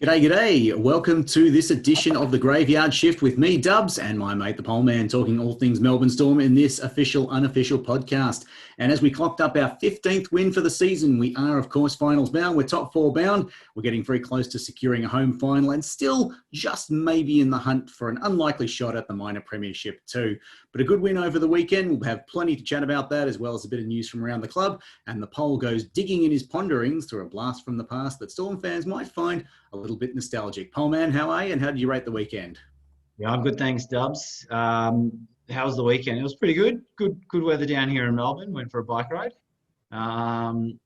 G'day, g'day. Welcome to this edition of the Graveyard Shift with me, Dubs, and my mate, the Pole Man, talking all things Melbourne Storm in this official, unofficial podcast. And as we clocked up our 15th win for the season, we are, of course, finals bound. We're top four bound. We're getting very close to securing a home final and still just maybe in the hunt for an unlikely shot at the minor premiership too. But a good win over the weekend. We'll have plenty to chat about that, as well as a bit of news from around the club. And the Pole goes digging in his ponderings through a blast from the past that Storm fans might find a little bit nostalgic. Pole Man, how are you, and how did you rate the weekend? Yeah, I'm good, thanks, Dubs. How was the weekend? It was pretty good. Good weather down here in Melbourne. Went for a bike ride. Um,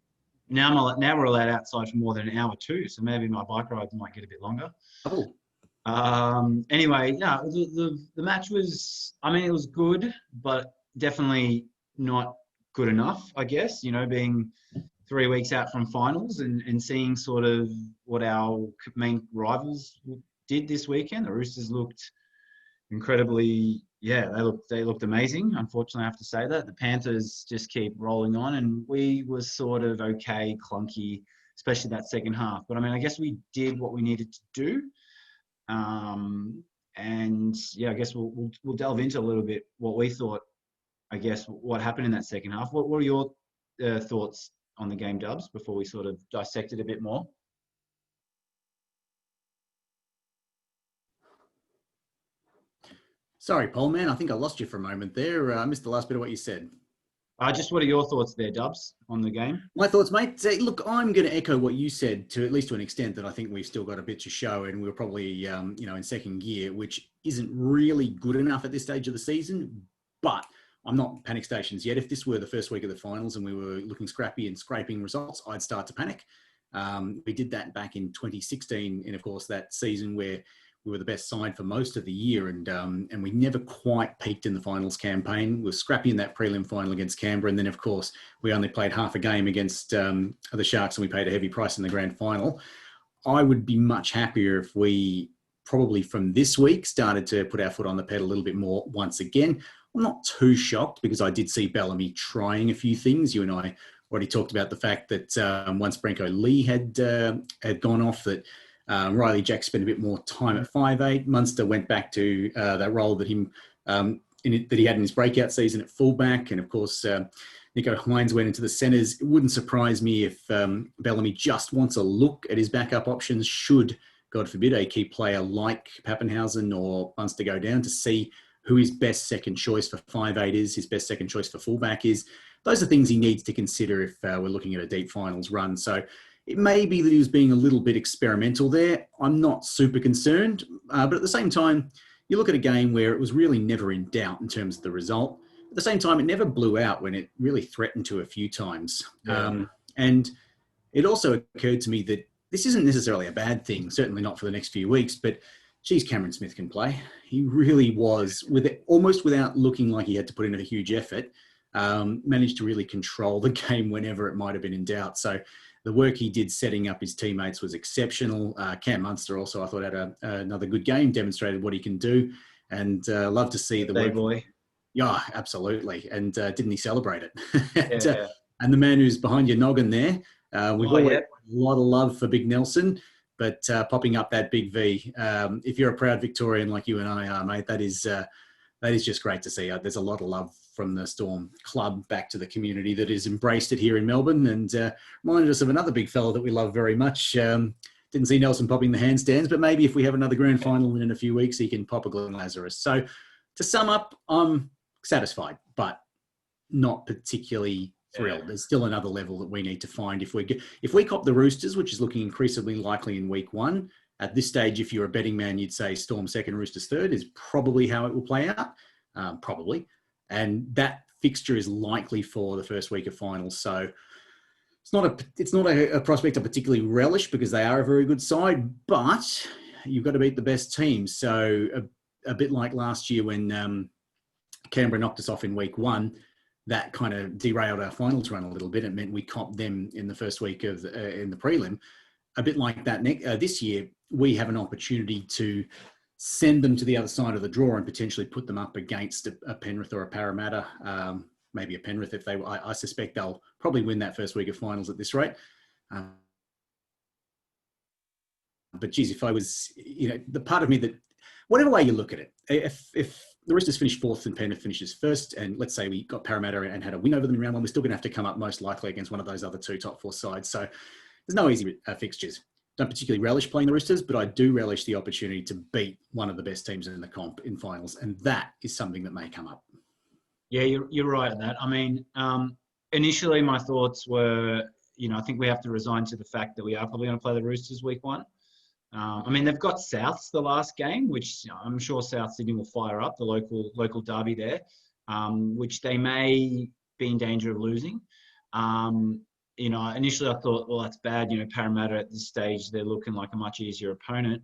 now we're allowed outside for more than an hour too, so maybe my bike rides might get a bit longer. Oh, Anyway, no, the match was. I mean, it was good, but definitely not good enough. I guess being 3 weeks out from finals and seeing sort of what our main rivals did this weekend. The Roosters looked incredibly, yeah, they looked amazing. Unfortunately, I have to say that. The Panthers just keep rolling on, and we was sort of okay, clunky, especially that second half. But I mean, I guess we did what we needed to do. And yeah, I guess we'll delve into a little bit what we thought. I guess what happened in that second half. What were your thoughts on the game, Dubs, before we sort of dissect it a bit more? sorry, Pole Man. I think I lost you for a moment there. I missed the last bit of what you said. Just what are your thoughts there, Dubs, on the game? My thoughts, mate. Look, I'm going to echo what you said to at least to an extent that I think we've still got a bit to show, and we're probably, in second gear, which isn't really good enough at this stage of the season. But I'm not panic stations yet. If this were the first week of the finals and we were looking scrappy and scraping results, I'd start to panic. We did that back in 2016, and of course that season where we were the best side for most of the year, and we never quite peaked in the finals campaign. We were scrappy in that prelim final against Canberra, and then of course we only played half a game against the Sharks, and we paid a heavy price in the grand final. I would be much happier if we probably from this week started to put our foot on the pedal a little bit more once again. I'm not too shocked because I did see Bellamy trying a few things. You and I already talked about the fact that once Brenko Lee had gone off, that Riley Jack spent a bit more time at 5'8". Munster went back to that role that that he had in his breakout season at fullback, and of course Nico Hines went into the centres. It wouldn't surprise me if Bellamy just wants a look at his backup options should, God forbid, a key player like Pappenhausen or Munster go down, to see who his best second choice for 5'8" is, his best second choice for fullback is. Those are things he needs to consider if we're looking at a deep finals run. So it may be that he was being a little bit experimental there. I'm not super concerned. But at the same time, you look at a game where it was really never in doubt in terms of the result. At the same time, it never blew out when it really threatened to a few times. Yeah. And it also occurred to me that this isn't necessarily a bad thing, certainly not for the next few weeks, but geez, Cameron Smith can play. He really was, with it, almost without looking like he had to put in a huge effort, managed to really control the game whenever it might have been in doubt. So the work he did setting up his teammates was exceptional. Cam Munster also, I thought, had another good game, demonstrated what he can do, and love to see the work. Boy. Yeah, absolutely. And didn't he celebrate it? and, Yeah. and the man who's behind your noggin there, we've always Yeah. a lot of love for Big Nelson, but popping up that big V, if you're a proud Victorian like you and I are, mate, that is just great to see. There's a lot of love from the Storm club back to the community that has embraced it here in Melbourne, and reminded us of another big fella that we love very much. Didn't see Nelson popping the handstands, but maybe if we have another grand final in a few weeks, he can pop a Glenn Lazarus. So to sum up, I'm satisfied, but not particularly thrilled. There's still another level that we need to find. If we cop the Roosters, which is looking increasingly likely in week one, at this stage, if you're a betting man, you'd say Storm second, Roosters third is probably how it will play out, probably. And that fixture is likely for the first week of finals. So it's not a prospect I particularly relish because they are a very good side, but you've got to beat the best teams. So a bit like last year when Canberra knocked us off in week one, that kind of derailed our finals run a little bit. It meant we copped them in the first week of in the prelim. A bit like that this year, we have an opportunity to send them to the other side of the draw and potentially put them up against a Penrith or a Parramatta, maybe a Penrith if they. I suspect they'll probably win that first week of finals at this rate. But geez, if I was, the part of me that, whatever way you look at it, if the Roosters finish fourth and Penrith finishes first, and let's say we got Parramatta and had a win over them in round one, we're still going to have to come up most likely against one of those other two top four sides. So there's no easy fixtures. Don't particularly relish playing the Roosters, but I do relish the opportunity to beat one of the best teams in the comp in finals, and that is something that may come up. Yeah, you're right on that. I mean, initially my thoughts were, I think we have to resign to the fact that we are probably going to play the Roosters week one. I mean, they've got Souths the last game, which I'm sure South Sydney will fire up, the local derby there, which they may be in danger of losing. Initially I thought, well, that's bad. Parramatta at this stage, they're looking like a much easier opponent.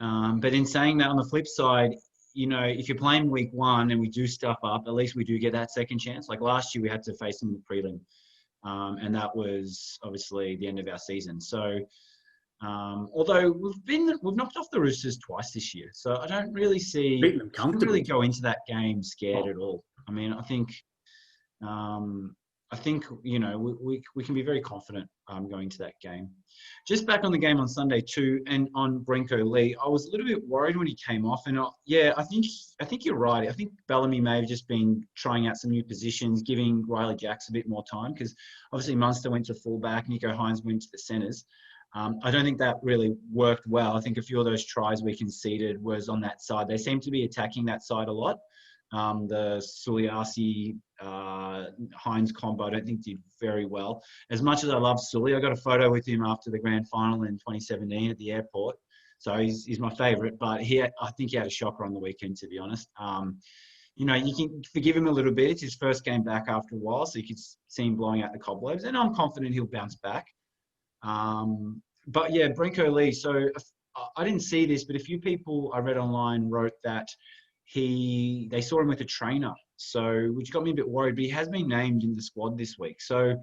But in saying that, on the flip side, if you're playing week one and we do stuff up, at least we do get that second chance. Like last year, we had to face them in the prelim. And that was obviously the end of our season. So, although we've knocked off the Roosters twice this year, so I don't really see beating them comfortably. Really go into that game scared at all. I mean, I think we can be very confident going into that game. Just back on the game on Sunday too, and on Brinko Lee, I was a little bit worried when he came off, and I think you're right. I think Bellamy may have just been trying out some new positions, giving Riley Jacks a bit more time, because obviously Munster went to fullback, Nico Hines went to the centres. I don't think that really worked well. I think a few of those tries we conceded was on that side. They seem to be attacking that side a lot. The Suliasi Hines combo, I don't think did very well. As much as I love Sully, I got a photo with him after the grand final in 2017 at the airport. So he's my favourite, but I think he had a shocker on the weekend, to be honest. You can forgive him a little bit. It's his first game back after a while, so you could see him blowing out the cobwebs, and I'm confident he'll bounce back. But yeah, Brinko Lee. So I didn't see this, but a few people I read online wrote that they saw him with a trainer, so which got me a bit worried. But he has been named in the squad this week, so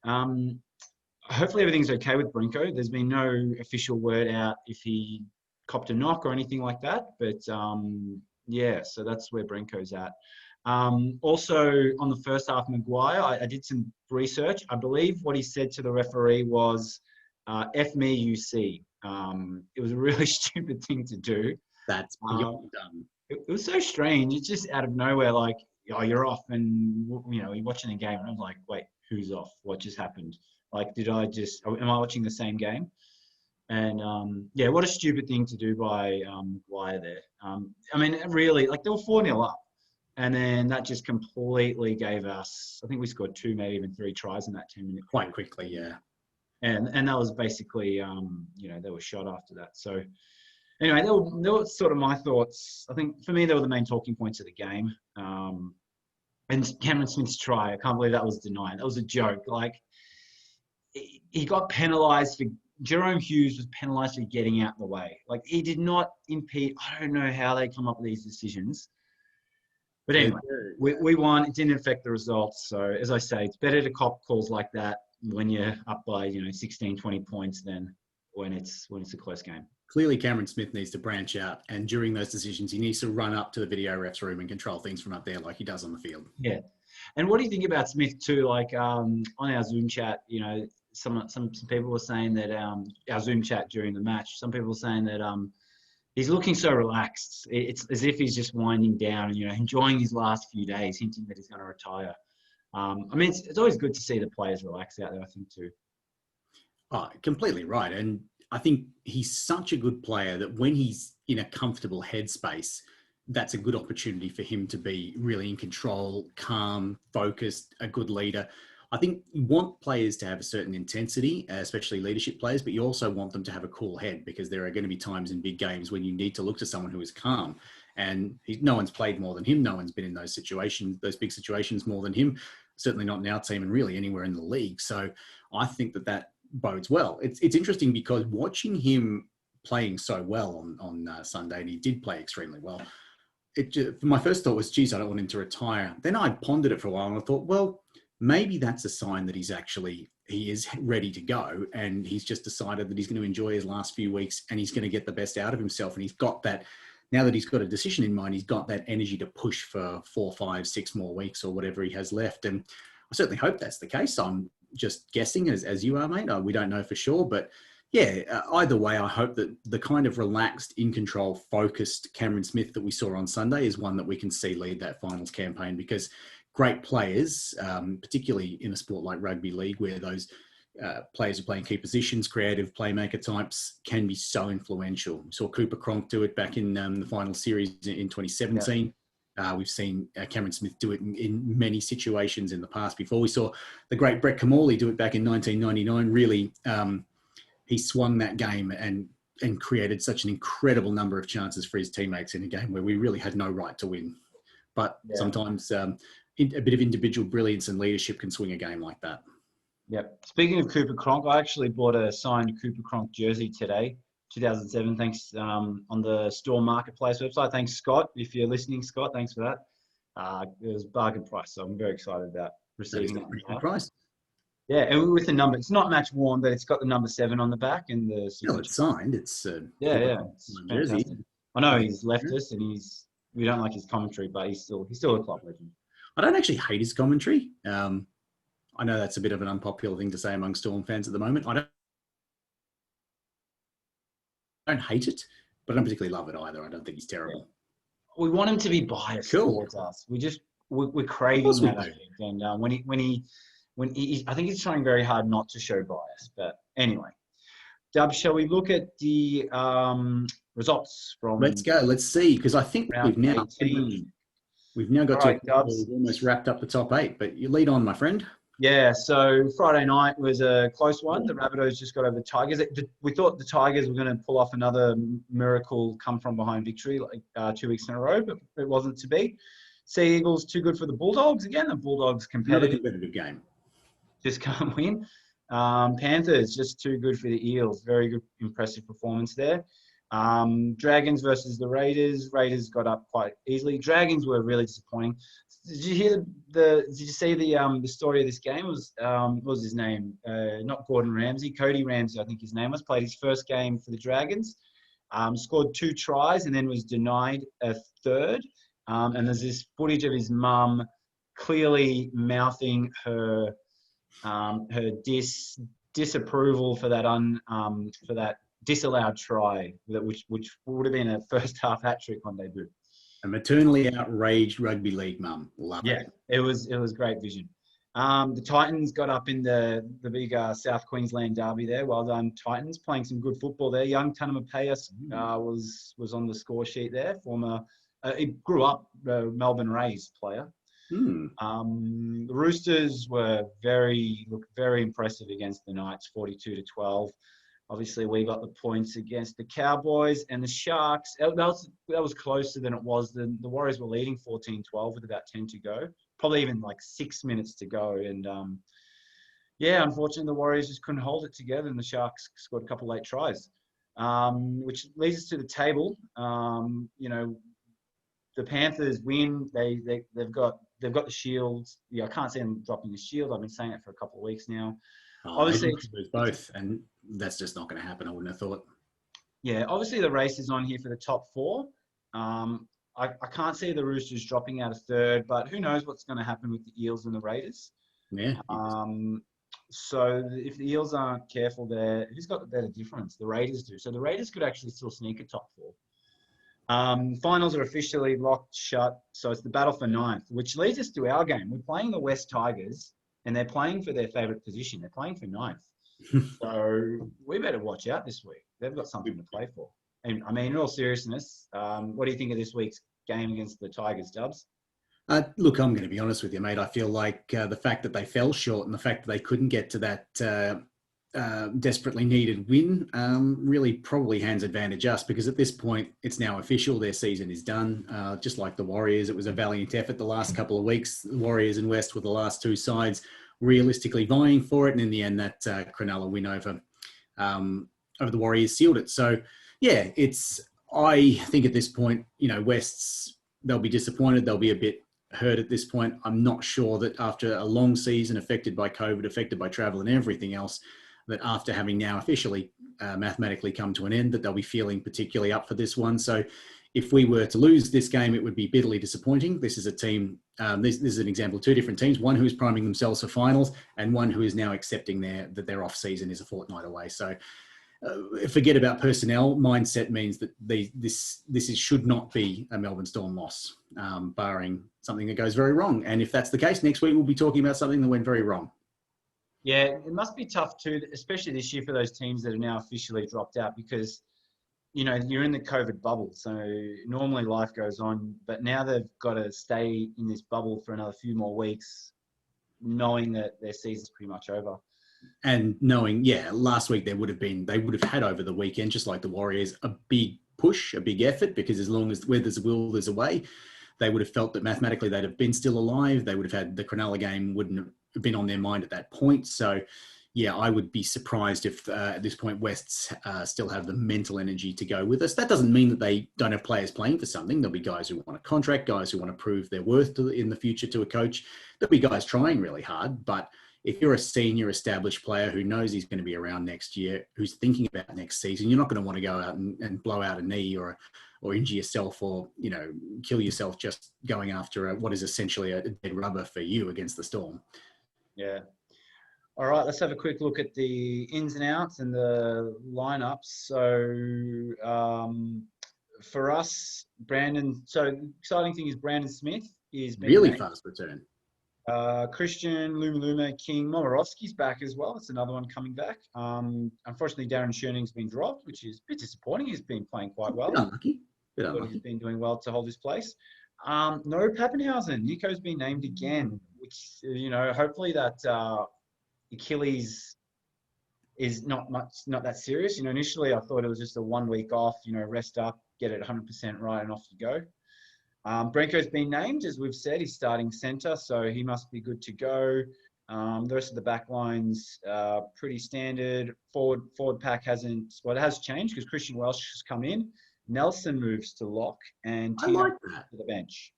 hopefully everything's okay with Brinko. There's been no official word out if he copped a knock or anything like that, but yeah, so that's where Brinko's at. Also, on the first half, Maguire, I did some research. I believe what he said to the referee was, F me, you see. It was a really stupid thing to do. That's beyond done. It was so strange. It's just out of nowhere, like, oh, you're off. And, you're watching the game. And I'm like, wait, who's off? What just happened? Like, am I watching the same game? And, yeah, what a stupid thing to do by Maguire there. I mean, really, like, they were 4-0 up. And then that just completely gave us, I think we scored 2, maybe even 3 tries in that 10-minute. Quite quickly, yeah. And that was basically, they were shot after that. So anyway, they were sort of my thoughts. I think for me, they were the main talking points of the game. And Cameron Smith's try, I can't believe that was denied. That was a joke. Like, he got penalised for, Jerome Hughes was penalised for getting out of the way. Like, he did not impede. I don't know how they come up with these decisions. But anyway, we won. It didn't affect the results. So, as I say, it's better to cop calls like that when you're up by 16, 20 points than when it's a close game. Clearly, Cameron Smith needs to branch out, and during those decisions, he needs to run up to the video ref's room and control things from up there like he does on the field. Yeah. And what do you think about Smith too? Like on our Zoom chat, some people were saying that our Zoom chat during the match, some people were saying that he's looking so relaxed. It's as if he's just winding down and, enjoying his last few days, hinting that he's going to retire. I mean, it's always good to see the players relax out there, I think, too. Oh, completely right. And I think he's such a good player that when he's in a comfortable headspace, that's a good opportunity for him to be really in control, calm, focused, a good leader. I think you want players to have a certain intensity, especially leadership players, but you also want them to have a cool head, because there are going to be times in big games when you need to look to someone who is calm. And no one's played more than him. No one's been in those situations, those big situations more than him. Certainly not in our team and really anywhere in the league. So I think that bodes well. It's interesting because watching him playing so well on Sunday, and he did play extremely well, my first thought was, geez, I don't want him to retire. Then I pondered it for a while and I thought, well, maybe that's a sign that he is ready to go, and he's just decided that he's going to enjoy his last few weeks and he's going to get the best out of himself. And he's got that, now that he's got a decision in mind, he's got that energy to push for 4, 5, 6 more weeks or whatever he has left. And I certainly hope that's the case. I'm just guessing as you are, mate. We don't know for sure, but Either way, I hope that the kind of relaxed, in control, focused Cameron Smith that we saw on Sunday is one that we can see lead that finals campaign, because great players, particularly in a sport like rugby league, where those players who play in key positions, creative playmaker types, can be so influential. We saw Cooper Cronk do it back in the final series in 2017. We've seen Cameron Smith do it in many situations in the past before. We saw the great Brett Kamali do it back in 1999. Really, he swung that game and created such an incredible number of chances for his teammates in a game where we really had no right to win. But sometimes a bit of individual brilliance and leadership can swing a game like that. Yep. Speaking of Cooper Cronk, I actually bought a signed Cooper Cronk jersey today, 2007. Thanks on the Store Marketplace website. Thanks, Scott. If you're listening, Scott, thanks for that. It was bargain price, so I'm very excited about receiving it. Pretty good price. Yeah, and with the number, it's not match worn, but it's got the number 7 on the back and the. No, it's signed. It's it's fantastic. I know he's left us, and we don't like his commentary, but he's still a club legend. I don't actually hate his commentary. I know that's a bit of an unpopular thing to say among Storm fans at the moment. I don't hate it, but I don't particularly love it either. I don't think he's terrible. We want him to be biased towards us. We're craving that. I think. And when he, I think he's trying very hard not to show bias. But anyway, Dub, shall we look at the results from? Let's go. Let's see, because I think we've now got we've almost wrapped up the top 8. But you lead on, my friend. Yeah, so Friday night was a close one. The Rabbitohs just got over the Tigers. We thought the Tigers were going to pull off another miracle come-from-behind victory like 2 weeks in a row, but it wasn't to be. Sea Eagles, too good for the Bulldogs. Again, the Bulldogs competitive game. Just can't win. Panthers, just too good for the Eels. Very good, impressive performance there. Dragons versus the Raiders. Raiders got up quite easily. Dragons were really disappointing. Did you see the story of this game? What was his name? Not Gordon Ramsay, Cody Ramsay, I think his name was. Played his first game for the Dragons. Scored 2 tries and then was denied a third. And there's this footage of his mum clearly mouthing her disapproval for that disallowed try, which would have been a first half hat trick on debut. A maternally outraged rugby league mum. Love it. It was great vision. The Titans got up in the big South Queensland derby there. Well done, Titans, playing some good football there. Young Tanamapeas was on the score sheet there. He grew up a Melbourne Rays player. The Roosters were very impressive against the Knights, 42-12. Obviously, we got the points against the Cowboys and the Sharks. That was closer than it was. The Warriors were leading 14-12 with about 10 to go. Probably even like 6 minutes to go. And, unfortunately, the Warriors just couldn't hold it together, and the Sharks scored a couple late tries, which leads us to the table. The Panthers win. They've got the Shields. I can't see them dropping the Shield. I've been saying it for a couple of weeks now. Obviously, both, and that's just not going to happen. I wouldn't have thought. Yeah, obviously the race is on here for the top 4. I can't see the Roosters dropping out a third, but who knows what's going to happen with the Eels and the Raiders. Yeah. So if the Eels aren't careful there, who's got the better difference? The Raiders do. So the Raiders could actually still sneak a top 4. Finals are officially locked shut. So it's the battle for 9th, which leads us to our game. We're playing the West Tigers, and they're playing for their favourite position. They're playing for 9th. So we better watch out this week. They've got something to play for. And I mean, in all seriousness, what do you think of this week's game against the Tigers, Dubs? Look, I'm going to be honest with you, mate. I feel like the fact that they fell short and the fact that they couldn't get to that desperately needed win really probably hands advantage us, because at this point, it's now official. Their season is done. Just like the Warriors, it was a valiant effort the last couple of weeks. The Warriors and West were the last 2 sides realistically vying for it. And in the end, that Cronulla win over the Warriors sealed it. So, yeah, I think at this point, West's, they'll be disappointed. They'll be a bit hurt at this point. I'm not sure that after a long season affected by COVID, affected by travel and everything else, that after having now officially mathematically come to an end, that they'll be feeling particularly up for this one. So if we were to lose this game, it would be bitterly disappointing. This is a team, this is an example of 2 different teams, one who's priming themselves for finals and one who is now accepting that their off-season is a fortnight away. So forget about personnel. Mindset means that should not be a Melbourne Storm loss, barring something that goes very wrong. And if that's the case, next week we'll be talking about something that went very wrong. Yeah, it must be tough too, especially this year for those teams that are now officially dropped out because, you're in the COVID bubble. So normally life goes on, but now they've got to stay in this bubble for another few more weeks, knowing that their season's pretty much over. And knowing, last week they would have had over the weekend, just like the Warriors, a big push, a big effort, because as long as where there's a will, there's a way. They would have felt that mathematically they'd have been still alive. They would have had the Cronulla game wouldn't have been on their mind at that point. So, I would be surprised if at this point Wests still have the mental energy to go with us. That doesn't mean that they don't have players playing for something. There'll be guys who want a contract, guys who want to prove their worth in the future to a coach. There'll be guys trying really hard, but if you're a senior established player who knows he's going to be around next year, who's thinking about next season, you're not going to want to go out and blow out a knee or injure yourself or, kill yourself just going after what is essentially a dead rubber for you against the Storm. Yeah. All right, let's have a quick look at the ins and outs and the lineups. So for us, Brandon, so the exciting thing is Brandon Smith is really fast return. Christian, Luma, King, Momorovsky's back as well. It's another one coming back. Unfortunately, Darren Schoening's been dropped, which is a bit disappointing. He's been playing quite well. Bit unlucky. He's been doing well to hold his place. No Pappenhausen. Nico's been named again, which, hopefully that Achilles is not that serious. Initially I thought it was just a 1 week off, rest up, get it 100% right and off you go. Brenko's been named, as we've said, he's starting centre, so he must be good to go. The rest of the back line's pretty standard. Forward pack has changed because Christian Welsh has come in. Nelson moves to lock and Tina like that. To the bench.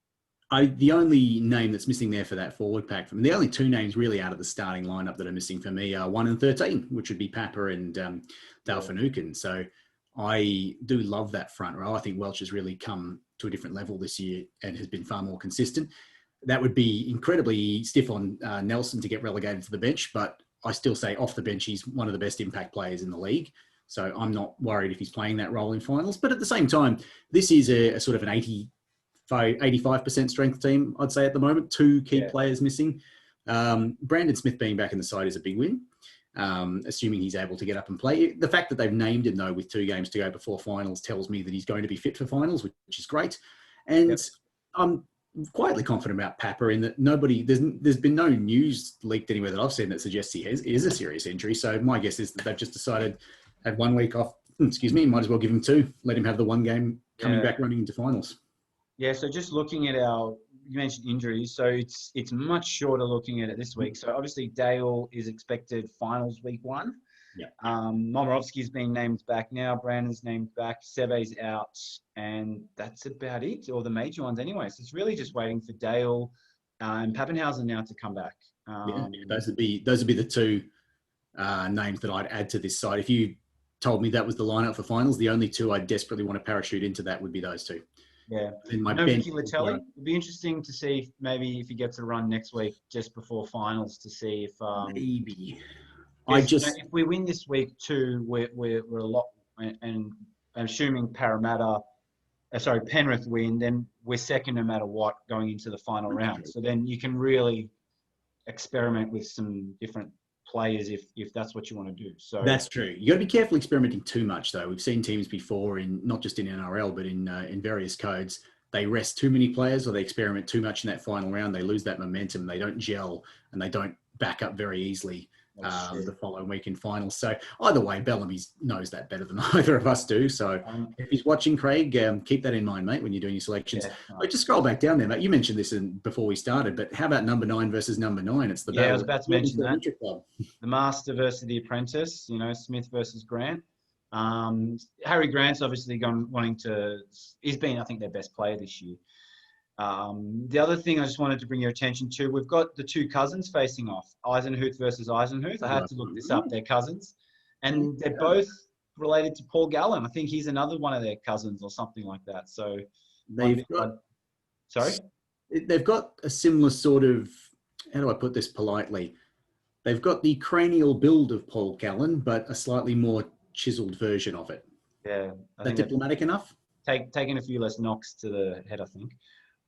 The only name that's missing there for that forward pack, the only two names really out of the starting lineup that are missing for me are 1 and 13, which would be Papa and Dale Finucane. So I do love that front row. I think Welch has really come to a different level this year and has been far more consistent. That would be incredibly stiff on Nelson to get relegated to the bench, but I still say off the bench, he's one of the best impact players in the league. So I'm not worried if he's playing that role in finals. But at the same time, this is a sort of an 85% strength team, I'd say at the moment. Two key players missing. Brandon Smith being back in the side is a big win, assuming he's able to get up and play. The fact that they've named him, though, with 2 games to go before finals tells me that he's going to be fit for finals, which is great. And I'm quietly confident about Papa in that there's been no news leaked anywhere that I've seen that suggests he is a serious injury. So my guess is that they've just decided, had 1 week off, might as well give him 2, let him have the 1 game coming back running into finals. Yeah, so just looking at you mentioned injuries, so it's much shorter looking at it this week. So obviously Dale is expected finals week 1. Yeah. Momorovsky's been named back now. Brandon's named back. Seve's out, and that's about it, or the major ones anyway. So it's really just waiting for Dale and Pappenhausen now to come back. Those would be the 2 names that I'd add to this side. If you told me that was the lineup for finals, the only 2 I desperately want to parachute into that would be those 2. Yeah. In my Vicky Latelli. It'd be interesting to see if he gets a run next week just before finals to see if maybe. If we win this week too, we're a lot, and assuming Penrith win, then we're second no matter what going into the final round. So then you can really experiment with some different players if that's what you want to do. So that's true. You got to be careful experimenting too much, though. We've seen teams before, not just in NRL but in various codes. They rest too many players or they experiment too much in that final round. They lose that momentum. They don't gel and they don't back up very easily the following week in finals. So either way, Bellamy knows that better than either of us do. So if he's watching, Craig, keep that in mind, mate, when you're doing your selections. Just scroll back down there, mate. You mentioned this before we started, but how about number 9 versus number 9? It's the I was about to mention that. The Master versus the Apprentice, Smith versus Grant. Harry Grant's obviously he's been, I think, their best player this year. The other thing I just wanted to bring your attention to, we've got the 2 cousins facing off, Eisenhuth versus Eisenhuth. I had to look this up, they're cousins. And they're both related to Paul Gallen. I think he's another one of their cousins or something like that. So they've got a similar sort of, how do I put this politely? They've got the cranial build of Paul Gallen, but a slightly more chiseled version of it. Yeah, I That think diplomatic enough? taking a few less knocks to the head, I think.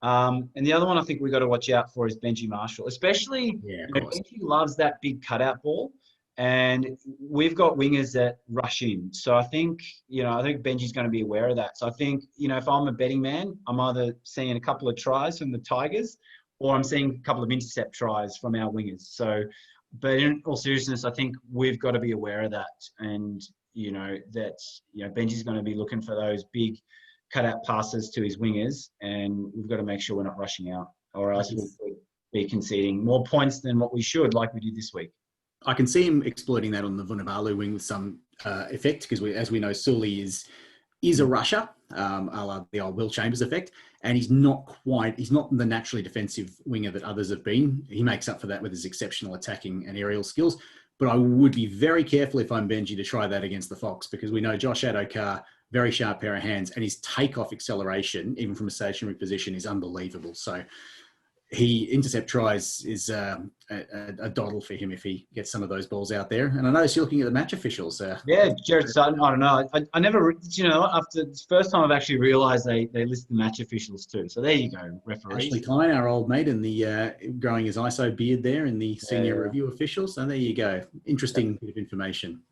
And the other one I think we got to watch out for is Benji Marshall, especially, Yeah, of you know, course. Benji loves that big cutout ball, and we've got wingers that rush in. So I think, I think Benji's going to be aware of that. So I think, if I'm a betting man, I'm either seeing a couple of tries from the Tigers, or I'm seeing a couple of intercept tries from our wingers. So, but in all seriousness, I think we've got to be aware of that, and Benji's going to be looking for those big cutout passes to his wingers, and we've got to make sure we're not rushing out, or else we'll be conceding more points than what we should, like we did this week. I can see him exploiting that on the Vunivalu wing with some effect, because as we know, Sully is a rusher, a la the old Will Chambers effect, and he's not the naturally defensive winger that others have been. He makes up for that with his exceptional attacking and aerial skills. But I would be very careful if I'm Benji to try that against the Fox, because we know Josh Adokar, very sharp pair of hands, and his takeoff acceleration, even from a stationary position, is unbelievable. So intercept tries is a doddle for him if he gets some of those balls out there. And I notice you're looking at the match officials. Yeah, Jared Sutton, I don't know. I never, after the first time I've actually realised they list the match officials too. So there you go, referees. Ashley Klein, our old mate, and the growing his ISO beard there, and the senior review officials. So there you go. Interesting bit of information.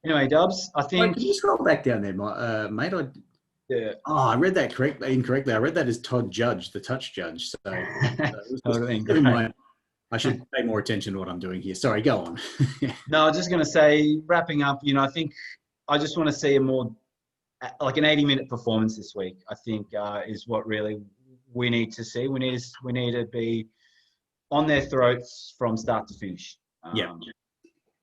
Anyway, Dubs, I think... Can you scroll back down there, mate? Yeah. Oh, I read that incorrectly. I read that as Todd Judge, the touch judge. So never mind. I should pay more attention to what I'm doing here. Sorry, go on. No, I was just going to say, wrapping up, I think I just want to see a more, like an 80-minute performance this week, I think is what really we need to see. We need to be on their throats from start to finish.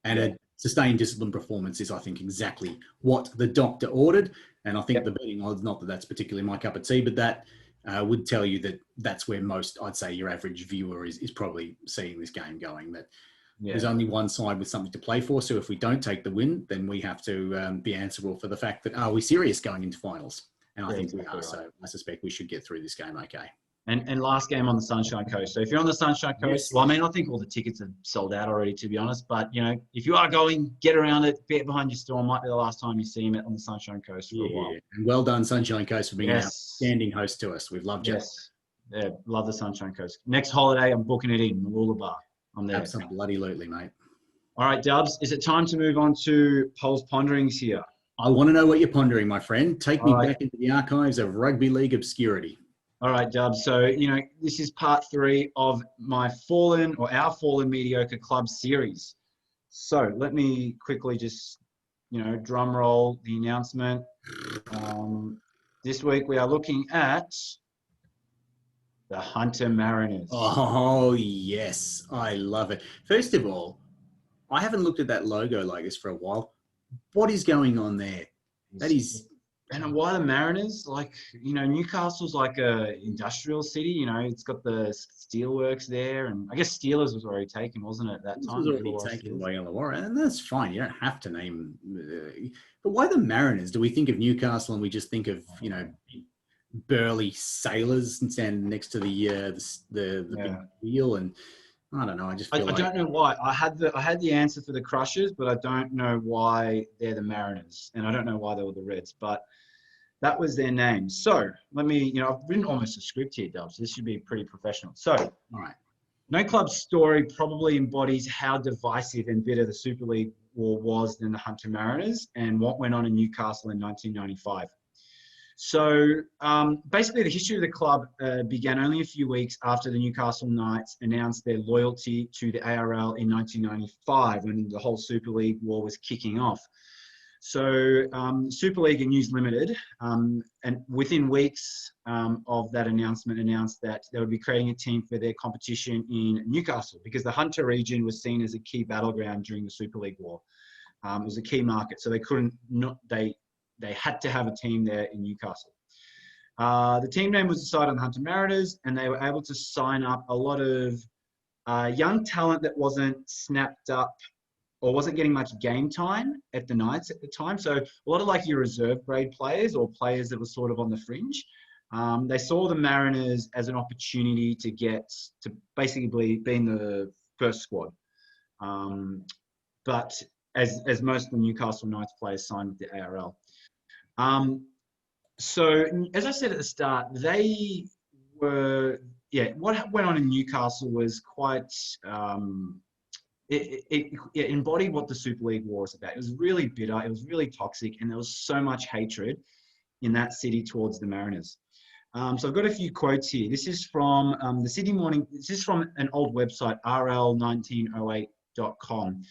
And a sustained discipline performance is, I think, exactly what the doctor ordered. And I think the betting odds, not that that's particularly my cup of tea, but that would tell you that that's where most, I'd say, your average viewer is probably seeing this game going. That there's only one side with something to play for. So if we don't take the win, then we have to be answerable for the fact that, are we serious going into finals? And I think we are. Right. So I suspect we should get through this game okay. And last game on the Sunshine Coast. So if you're on the Sunshine Coast, well, I mean, I think all the tickets are sold out already, to be honest. But, if you are going, get around it, bet behind your store. Might be the last time you see him on the Sunshine Coast for a while. And well done, Sunshine Coast, for being an outstanding host to us. We've loved you. Yes. Yeah, love the Sunshine Coast. Next holiday, I'm booking it in Mooloolaba. I'm there. Absolutely, mate. All right, Dubs, is it time to move on to Paul's ponderings here? I want to know what you're pondering, my friend. Take me back into the archives of rugby league obscurity. All right, Dubs. So, this is part 3 of our fallen mediocre club series. So let me quickly just, drum roll the announcement. This week we are looking at the Hunter Mariners. Oh, yes. I love it. First of all, I haven't looked at that logo like this for a while. What is going on there? That is... And why the Mariners? Like, Newcastle's like a industrial city. It's got the steelworks there, and I guess Steelers was already taken, wasn't it, at that time? It was already taken by Illawarra, and that's fine. You don't have to name. But why the Mariners? Do we think of Newcastle and we just think of burly sailors and standing next to the big wheel? And I don't know. I just feel I don't know why. I had the answer for the Crushers, but I don't know why they're the Mariners, and I don't know why they were the Reds, but that was their name. So let me, I've written almost a script here, Dubs. This should be pretty professional. So, all right. No club's story probably embodies how divisive and bitter the Super League war was than the Hunter Mariners and what went on in Newcastle in 1995. So basically the history of the club began only a few weeks after the Newcastle Knights announced their loyalty to the ARL in 1995 when the whole Super League war was kicking off. So Super League and News Limited, and within weeks of that announcement, announced that they would be creating a team for their competition in Newcastle because the Hunter region was seen as a key battleground during the Super League war. It was a key market, so they had to have a team there in Newcastle. The team name was decided on the Hunter Mariners, and they were able to sign up a lot of young talent that wasn't snapped up or wasn't getting much game time at the Knights at the time. So a lot of like your reserve grade players or players that were sort of on the fringe. They saw the Mariners as an opportunity to basically be in the first squad. But as most of the Newcastle Knights players signed with the ARL. So as I said at the start, they were, what went on in Newcastle was quite, it embodied what the Super League war was about. It was really bitter, it was really toxic, and there was so much hatred in that city towards the Mariners. So I've got a few quotes here. This is from the Sydney Morning, this is from an old website, rl1908.com.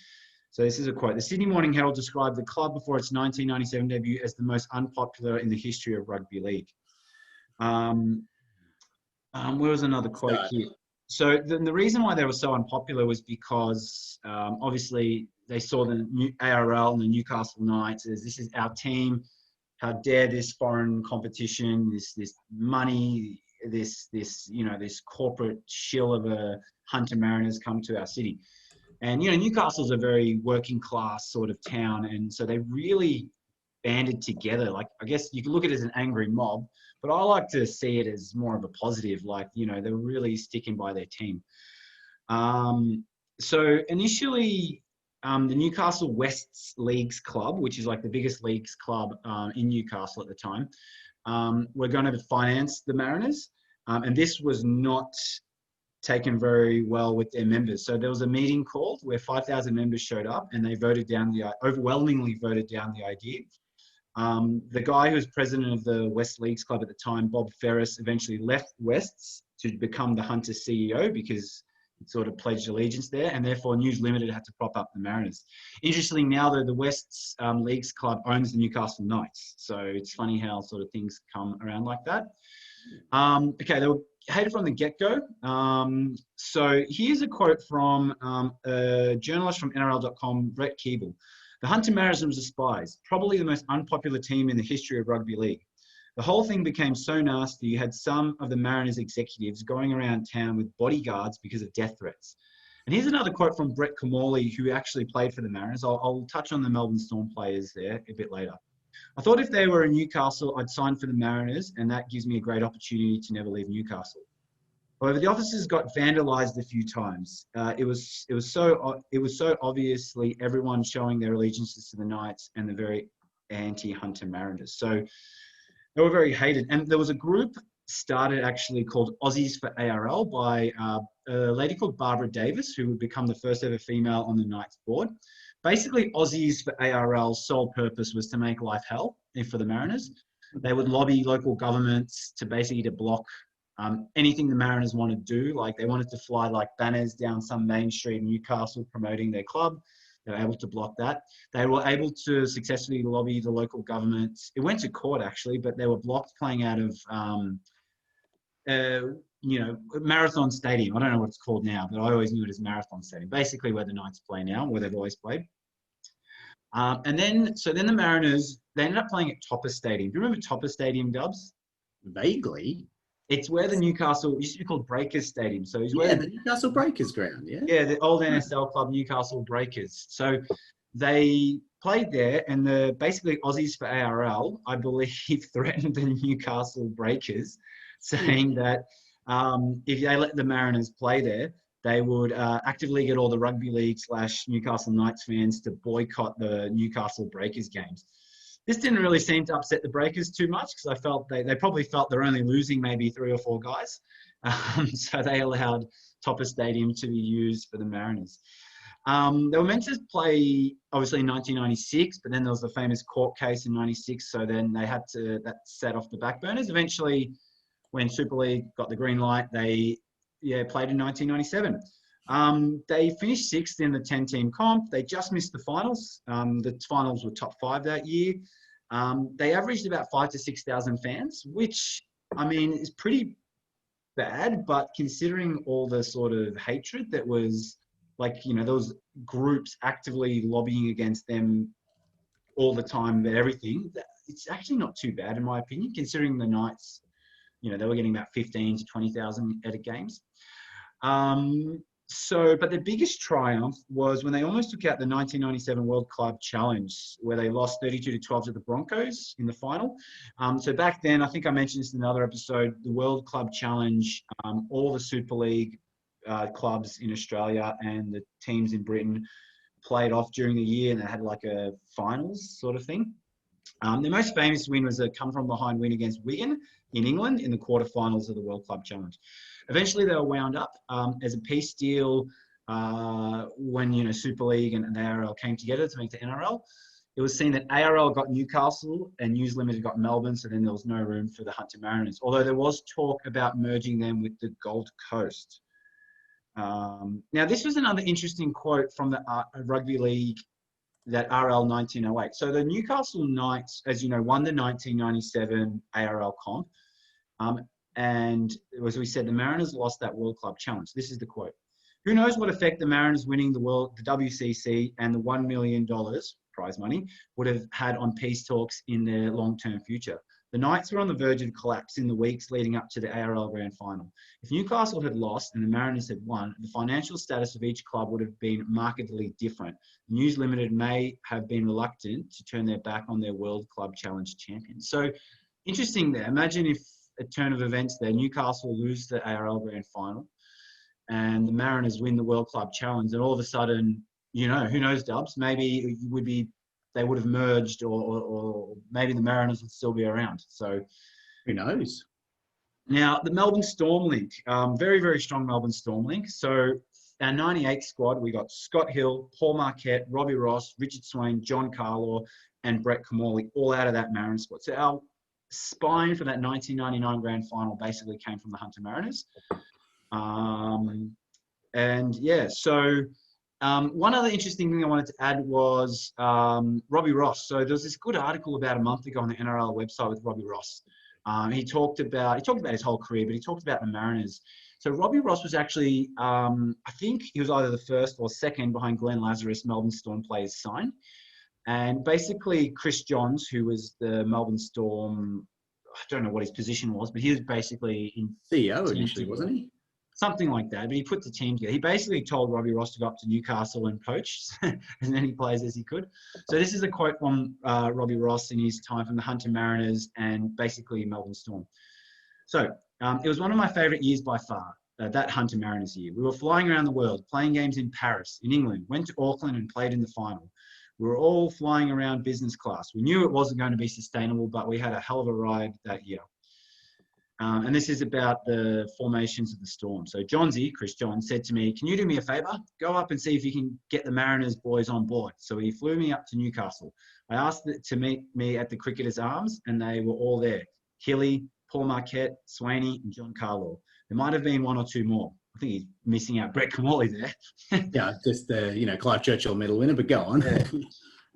So this is a quote. The Sydney Morning Herald described the club before its 1997 debut as the most unpopular in the history of rugby league. Where was another quote here? So the reason why they were so unpopular was because obviously they saw the new ARL and the Newcastle Knights as this is our team. How dare this foreign competition, this money, this corporate shill of a Hunter Mariners come to our city. And, Newcastle's a very working class sort of town. And so they really banded together. Like, I guess you can look at it as an angry mob, but I like to see it as more of a positive. Like, they're really sticking by their team. So initially, the Newcastle Wests Leagues Club, which is like the biggest leagues club in Newcastle at the time, were going to finance the Mariners. And this was not taken very well with their members. So there was a meeting called where 5,000 members showed up and they overwhelmingly voted down the idea. The guy who was president of the West Leagues Club at the time, Bob Ferris, eventually left Wests to become the Hunter CEO because he sort of pledged allegiance there, and therefore News Limited had to prop up the Mariners. Interestingly, now though, the Wests Leagues Club owns the Newcastle Knights. So it's funny how sort of things come around like that. Okay, they were hated from the get-go. So here's a quote from a journalist from NRL.com, Brett Keeble. The Hunter Mariners was despised, probably the most unpopular team in the history of rugby league. The whole thing became so nasty, you had some of the Mariners executives going around town with bodyguards because of death threats. And here's another quote from Brett Comorley, who actually played for the Mariners. I'll touch on the Melbourne Storm players there a bit later. I thought if they were in Newcastle, I'd sign for the Mariners, and that gives me a great opportunity to never leave Newcastle. However, the offices got vandalised a few times. It was so obviously everyone showing their allegiances to the Knights and the very anti-Hunter Mariners. So they were very hated. And there was a group started actually called Aussies for ARL by a lady called Barbara Davis, who would become the first ever female on the Knights board. Basically, Aussies for ARL's sole purpose was to make life hell for the Mariners. They would lobby local governments to block anything the Mariners wanted to do. Like they wanted to fly like banners down some main street in Newcastle promoting their club. They were able to block that. They were able to successfully lobby the local governments. It went to court actually, but they were blocked playing out of Marathon Stadium. I don't know what it's called now, but I always knew it as Marathon Stadium. Basically where the Knights play now, where they've always played. And then the Mariners, they ended up playing at Topper Stadium. Do you remember Topper Stadium, Dubs? Vaguely. It's where the Newcastle used to be called Breakers Stadium. So it's where the Newcastle Breakers ground. Yeah. Yeah, the old NSL club, Newcastle Breakers. So they played there, and the basically Aussies for ARL, I believe, threatened the Newcastle Breakers, saying that if they let the Mariners play there, they would actively get all the rugby league / Newcastle Knights fans to boycott the Newcastle Breakers games. This didn't really seem to upset the Breakers too much because I felt they probably felt they're only losing maybe 3 or 4 guys. So they allowed Topper Stadium to be used for the Mariners. They were meant to play, obviously, in 1996, but then there was the famous court case in 96. So then they had to, that set off the back burners. Eventually, when Super League got the green light, they played in 1997. They finished 6th in the 10-team comp. They just missed the finals. The finals were top 5 that year. They averaged about 5,000 to 6,000 fans, which, I mean, is pretty bad. But considering all the sort of hatred that was, like, you know, those groups actively lobbying against them all the time, but everything, it's actually not too bad, in my opinion, considering the Knights, you know, they were getting about 15,000 to 20,000 at games. But the biggest triumph was when they almost took out the 1997 World Club Challenge, where they lost 32-12 to the Broncos in the final. So back then, I think I mentioned this in another episode, the World Club Challenge, all the Super League clubs in Australia and the teams in Britain played off during the year, and they had like a finals sort of thing. The most famous win was a come from behind win against Wigan in England in the quarterfinals of the World Club Challenge. Eventually, they were wound up as a peace deal when Super League and the ARL came together to make the NRL. It was seen that ARL got Newcastle and News Limited got Melbourne, so then there was no room for the Hunter Mariners. Although there was talk about merging them with the Gold Coast. Now, this was another interesting quote from the Rugby League, that RL 1908. So the Newcastle Knights, as you know, won the 1997 ARL comp. And as we said, the Mariners lost that World Club Challenge. This is the quote. Who knows what effect the Mariners winning the WCC and the $1 million prize money would have had on peace talks in their long-term future. The Knights were on the verge of collapse in the weeks leading up to the ARL Grand Final. If Newcastle had lost and the Mariners had won, the financial status of each club would have been markedly different. News Limited may have been reluctant to turn their back on their World Club Challenge champions. So interesting there. Imagine if a turn of events there, Newcastle lose the ARL Grand Final and the Mariners win the World Club Challenge, and all of a sudden, who knows, Dubs, maybe they would have merged, or maybe the Mariners would still be around. So who knows? Now, the Melbourne Storm link, very, very strong Melbourne Storm link. So our 98 squad, we got Scott Hill, Paul Marquette, Robbie Ross, Richard Swain, John Carlaw, and Brett Camorley, all out of that Mariners squad. So our spine for that 1999 Grand Final basically came from the Hunter Mariners. One other interesting thing I wanted to add was Robbie Ross. So there was this good article about a month ago on the NRL website with Robbie Ross. He talked about his whole career, but he talked about the Mariners. So Robbie Ross was actually, I think he was either the first or second behind Glenn Lazarus, Melbourne Storm players signed. And basically Chris Johns, who was the Melbourne Storm, I don't know what his position was, but he was basically in CEO initially, wasn't he? Something like that, but he put the team together. He basically told Robbie Ross to go up to Newcastle and poach as many players as he could. So this is a quote from Robbie Ross in his time from the Hunter Mariners and basically Melbourne Storm. So it was one of my favourite years by far, that Hunter Mariners year. We were flying around the world, playing games in Paris, in England, went to Auckland and played in the final. We were all flying around business class. We knew it wasn't going to be sustainable, but we had a hell of a ride that year. And this is about the formations of the Storm. So Chris Johns, said to me, can you do me a favour? Go up and see if you can get the Mariners boys on board. So he flew me up to Newcastle. I asked to meet me at the Cricketers' Arms, and they were all there. Hilly, Paul Marquette, Swaney, and John Carlaw. There might have been one or two more. I think he's missing out Brett Camorley there. Yeah, just Clive Churchill medal winner, but go on. Yeah.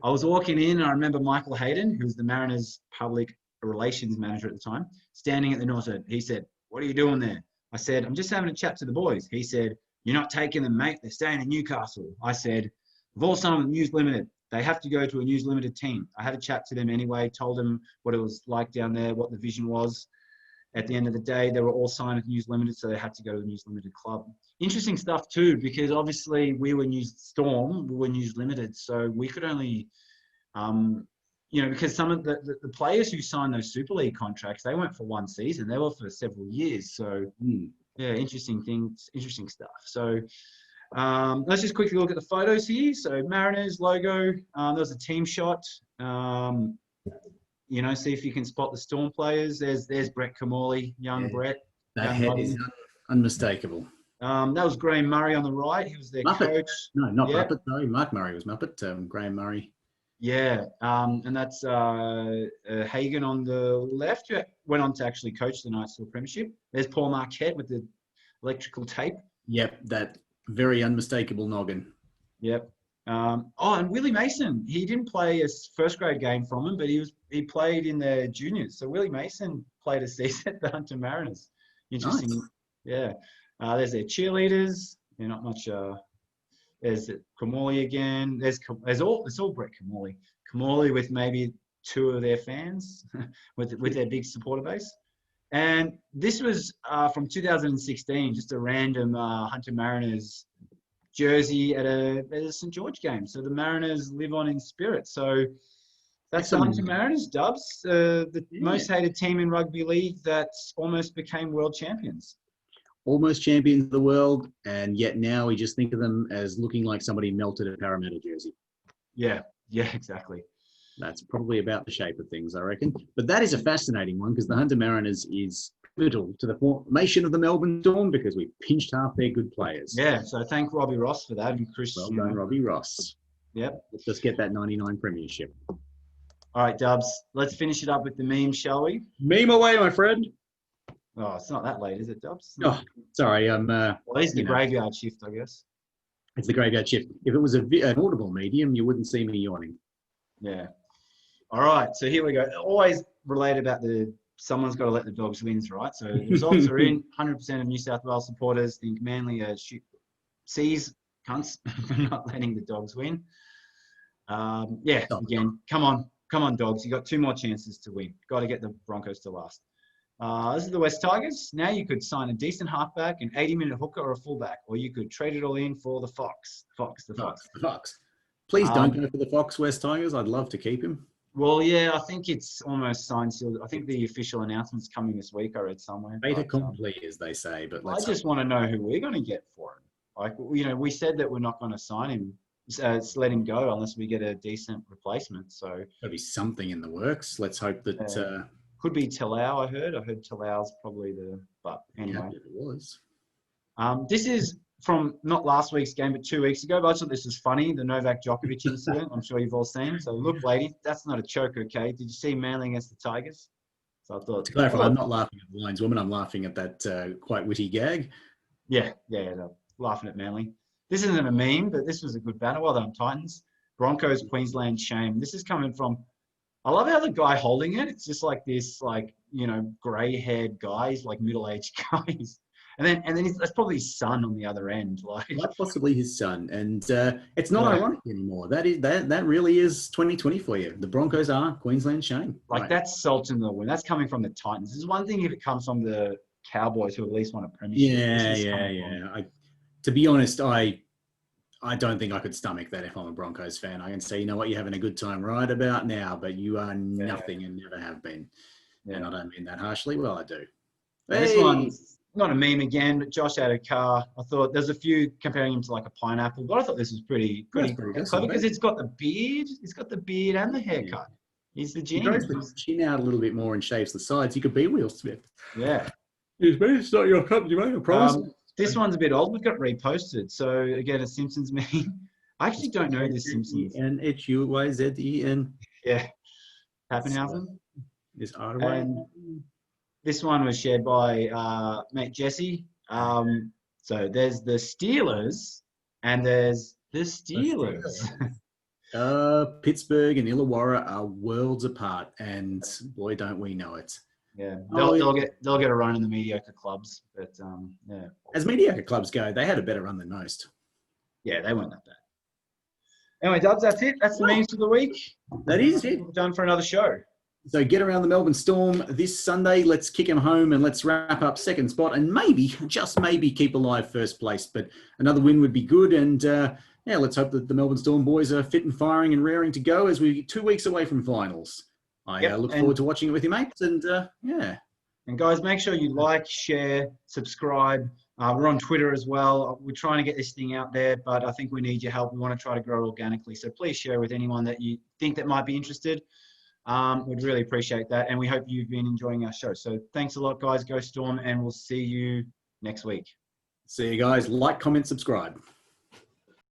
I was walking in, and I remember Michael Hayden, who was the Mariners public relations manager at the time, standing at the north end. He said, what are you doing there? I said, I'm just having a chat to the boys. He said, you're not taking them, mate. They're staying in Newcastle. I said, we've all signed with News Limited. They have to go to a News Limited team. I had a chat to them anyway, told them what it was like down there, what the vision was. At the end of the day, they were all signed with News Limited, so they had to go to the News Limited club. Interesting stuff too, because obviously we were News Storm, we were News Limited, so we could only because some of the players who signed those Super League contracts, they weren't for one season, they were for several years. So, yeah, interesting stuff. So, let's just quickly look at the photos here. So, Mariners logo, there was a team shot. See if you can spot the Storm players. There's Brett Camorley, young Brett. That head is unmistakable. That was Graham Murray on the right. He was their coach. No, not Muppet. Sorry, Mark Murray was Muppet. Graham Murray. Yeah, and that's Hagan on the left, who went on to actually coach the Knights to a premiership. There's Paul Marquette with the electrical tape. Yep, that very unmistakable noggin. Yep. And Willie Mason, he didn't play a first grade game from him, but he played in the juniors. So Willie Mason played a season at the Hunter Mariners. Interesting. Nice. Yeah. There's their cheerleaders. They're not much... There's Camorley again. It's all Brett Camorley. Camorley with maybe two of their fans with their big supporter base. And this was from 2016, just a random Hunter Mariners jersey at a St. George game. So the Mariners live on in spirit. So that's the Hunter Mariners, Dubs, the most hated team in rugby league that almost became world champions. almost champions of the world, and yet now we just think of them as looking like somebody melted a Parramatta jersey. Yeah, exactly. That's probably about the shape of things, I reckon. But that is a fascinating one because the Hunter Mariners is pivotal to the formation of the Melbourne Storm because we pinched half their good players. Yeah, so thank Robbie Ross for that, and Chris. Well done, Robbie Ross. Yep. Let's just get that 99 premiership. All right, Dubs. Let's finish it up with the meme, shall we? Meme away, my friend. Oh, it's not that late, is it, Dubs? Oh, sorry. Well, it's the graveyard shift, I guess. It's the graveyard shift. If it was an audible medium, you wouldn't see me yawning. Yeah. All right, so here we go. Always related about someone's got to let the dogs win, right? So the results are in. 100% of New South Wales supporters think Manly are sees cunts for not letting the dogs win. Again, come on, dogs. You got 2 more chances to win. Got to get the Broncos to last. This is the West Tigers. Now you could sign a decent halfback, an 80-minute hooker, or a fullback, or you could trade it all in for the Fox. The Fox. Please don't go for the Fox, West Tigers. I'd love to keep him. Well, yeah, I think it's almost signed sealed. I think the official announcement's coming this week. I read somewhere. Fait accompli, as they say. But I just want to know who we're going to get for him. Like, we said that we're not going to sign him. Let him go unless we get a decent replacement. So there'll be something in the works. Let's hope that. Could be Talau. I heard Talau's probably but anyway. Yeah, it was. This is from not last week's game, but 2 weeks ago. But I thought this was funny, the Novak Djokovic incident. I'm sure you've all seen. So look, ladies, that's not a choke, okay? Did you see Manly against the Tigers? So I thought. To clarify, I'm not laughing at the lineswoman. I'm laughing at that quite witty gag. Yeah, laughing at Manly. This isn't a meme, but this was a good banner. Well done, Titans. Broncos, Queensland, shame. This is coming from. I love how the guy holding it. It's just like this, grey-haired guy. He's like middle-aged guys. And then that's probably his son on the other end. Quite possibly his son. And it's not ironic anymore. That really is 2020 for you. The Broncos are Queensland shame. That's salt in the wind. That's coming from the Titans. There's one thing if it comes from the Cowboys who at least won a premiership. Yeah. To be honest, I don't think I could stomach that if I'm a Broncos fan. I can say, you know what, you're having a good time right about now, but you are nothing and never have been. Yeah. And I don't mean that harshly. Well, I do. Hey. This one's not a meme again, but Josh had a car. I thought there's a few comparing him to like a pineapple, but I thought this was pretty clever because it's got the beard. It's got the beard and the haircut. He's the genius. He grows the chin out a little bit more and shaves the sides. He could be Will Smith. Yeah. It's not your company, mate. I promise. This one's a bit old. We've got reposted. So, again, a Simpsons meme. I actually don't know this Simpsons. N-H-U-Y-Z-E-N. Yeah. Pappenhausen. Is Ottawa. And this one was shared by mate Jesse. So, there's the Steelers and there's the Steelers. Pittsburgh and Illawarra are worlds apart. And, boy, don't we know it. Yeah, they'll get a run in the mediocre clubs, but yeah. As mediocre clubs go, they had a better run than most. Yeah, they weren't that bad. Anyway, Dubs, that's it. That's the memes for the week. That is it. We're done for another show. So get around the Melbourne Storm this Sunday. Let's kick them home and let's wrap up second spot and maybe, just maybe, keep alive first place. But another win would be good. And let's hope that the Melbourne Storm boys are fit and firing and raring to go as we're 2 weeks away from finals. I look forward to watching it with you, mates. And And guys, make sure you like, share, subscribe. We're on Twitter as well. We're trying to get this thing out there, but I think we need your help. We want to try to grow organically. So please share with anyone that you think that might be interested. We'd really appreciate that. And we hope you've been enjoying our show. So thanks a lot, guys. Go Storm, and we'll see you next week. See you guys. Like, comment, subscribe.